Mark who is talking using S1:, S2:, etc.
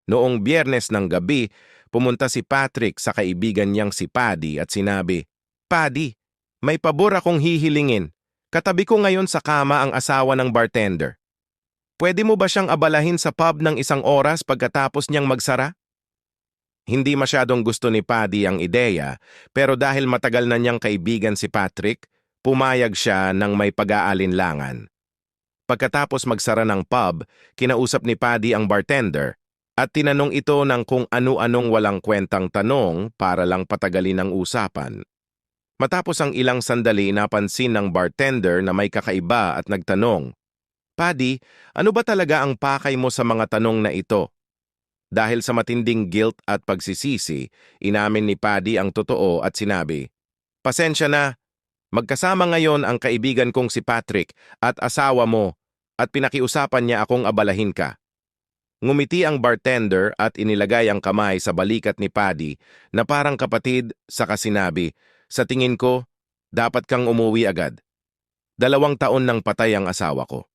S1: Noong Biyernes ng gabi, pumunta si Patrick sa kaibigan niyang si Paddy at sinabi, "Paddy, may pabor akong hihilingin. Katabi ko ngayon sa kama ang asawa ng bartender. Pwede mo ba siyang abalahin sa pub ng 1 oras pagkatapos niyang magsara?" Hindi masyadong gusto ni Paddy ang ideya, pero dahil matagal na niyang kaibigan si Patrick, pumayag siya ng may pag-aalinlangan. Pagkatapos magsara ng pub, kinausap ni Paddy ang bartender at tinanong ito ng kung ano-anong walang kwentang tanong para lang patagalin ang usapan. Matapos ang ilang sandali, napansin ng bartender na may kakaiba at nagtanong, "Paddy, ano ba talaga ang pakay mo sa mga tanong na ito?" Dahil sa matinding guilt at pagsisisi, inamin ni Paddy ang totoo at sinabi, "Pasensya na, magkasama ngayon ang kaibigan kong si Patrick at asawa mo at pinakiusapan niya akong abalahin ka." Ngumiti ang bartender at inilagay ang kamay sa balikat ni Paddy na parang kapatid, saka sinabi, "Sa tingin ko, dapat kang umuwi agad. 2 taon nang patay ang asawa ko."